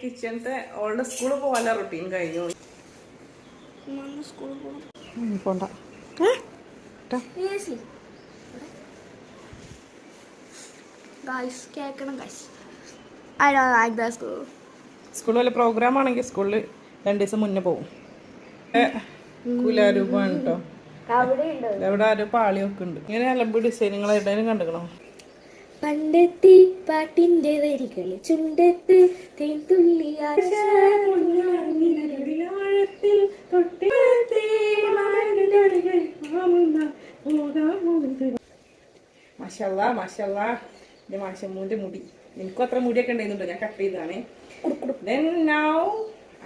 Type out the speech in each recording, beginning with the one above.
കിച്ചണത്തെ ഓളുടെ സ്കൂളിൽ പോകാനുള്ള റൊട്ടീൻ കഴിഞ്ഞു. പോണ്ട സ്കൂളിൽ വല്ല പ്രോഗ്രാം ആണെങ്കിൽ സ്കൂളിൽ 2 ദിവസം മുന്നേ പോകും. കുലാരൂപമാണ് കേട്ടോ. അവിടെ ആരോ പാളിയൊക്കെ ഉണ്ട്. ഇങ്ങനെ അലമ്പ് ഡിസൈനുകൾ എവിടെയും കണ്ടുക്കണോ? പണ്ടെത്തി പാട്ടിന്റെ വരികൾ ചുണ്ടത്ത് മാഷല്ലാ മാഷല്ലാ. എൻ്റെ മാഷമ്മൂൻ്റെ മുടി എനിക്കും അത്ര മുടിയൊക്കെ ഉണ്ടായിരുന്നുണ്ടോ, ഞാൻ കട്ട് ചെയ്തതാണ്. Then now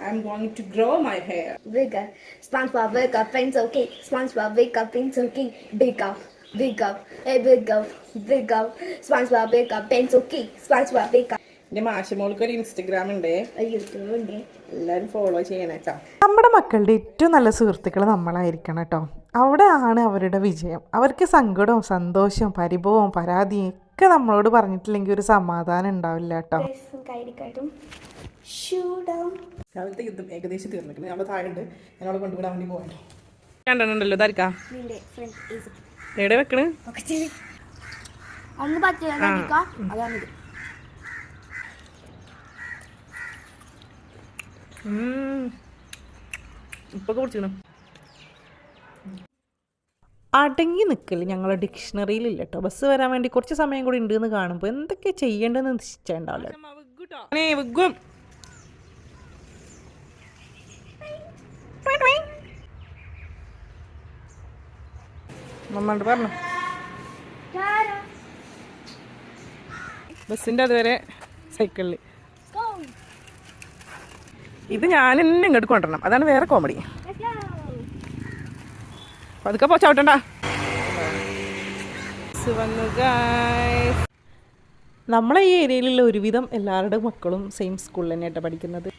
I'm going to grow my hair. Wake up, SpongeBob, wake up, pencil king. SpongeBob, wake up, pencil king. Wake up, wake up, hey, wake up, wake up. SpongeBob, wake up, pencil king. SpongeBob, wake up. എൻ്റെ മാഷമോൾക്ക് ഒരു Instagram ഉണ്ട്, YouTube ഉണ്ട്, എല്ലാവരും follow ചെയ്യണേച്ചാ. നമ്മുടെ മക്കളുടെ ഏറ്റവും നല്ല സുഹൃത്തുക്കൾ നമ്മളായിരിക്കണം കേട്ടോ. അവിടെയാണ് അവരുടെ വിജയം. അവർക്ക് സങ്കടവും സന്തോഷവും പരിഭവവും പരാതിയും ഒക്കെ നമ്മളോട് പറഞ്ഞിട്ടില്ലെങ്കിൽ ഒരു സമാധാനം ഉണ്ടാവില്ല കേട്ടോ. രാവിലത്തെ യുദ്ധം ഏകദേശം തീർന്നിട്ടുണ്ട്. അവിടെ താഴെ ഉണ്ട്, ഞങ്ങളെ കൊണ്ടുവിടാൻ വേണ്ടി പോകണ്ടോ. കണ്ടോ ഇതായിരിക്കാം എവിടെ വെക്കണ്? ഇപ്പൊ കുടിച്ചിക്കണം. അടങ്ങി നിൽക്കല് ഞങ്ങളുടെ ഡിക്ഷണറിയിലില്ല കേട്ടോ. ബസ് വരാൻ വേണ്ടി കുറച്ച് സമയം കൂടി ഉണ്ട് എന്ന് കാണുമ്പോൾ എന്തൊക്കെ ചെയ്യേണ്ടതെന്ന് നിശ്ചയമുണ്ടാവില്ല. പറഞ്ഞു ബസ്സിൻ്റെ അതുവരെ സൈക്കിളിൽ. ഇത് ഞാൻ തന്നെ ഇങ്ങോട്ട് കൊണ്ടുവരണം, അതാണ് വേറെ കോമഡി. അതൊക്കെ പോച്ചോട്ടണ്ട. നമ്മളെ ഈ ഏരിയയിലുള്ള ഒരുവിധം എല്ലാവരുടെ മക്കളും സെയിം സ്കൂളിൽ തന്നെയായിട്ട് പഠിക്കുന്നത്.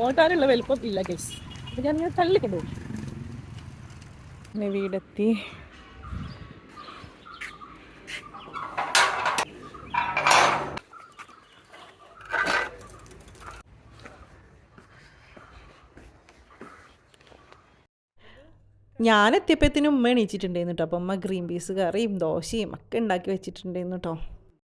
ഓട്ടാനുള്ള വലുപ്പം ഇല്ല കേസ്. അപ്പം ഞാനിങ്ങനെ തള്ളിക്കൊണ്ടുപോകും. പിന്നെ വീടെത്തി. ഞാനെത്തിയപ്പോഴത്തേനും ഉമ്മ എണീച്ചിട്ടുണ്ടായിരുന്നു കേട്ടോ. അപ്പം ഉമ്മ ഗ്രീൻ പീസ് കറിയും ദോശയും ഒക്കെ ഉണ്ടാക്കി വെച്ചിട്ടുണ്ടായിരുന്നു കേട്ടോ.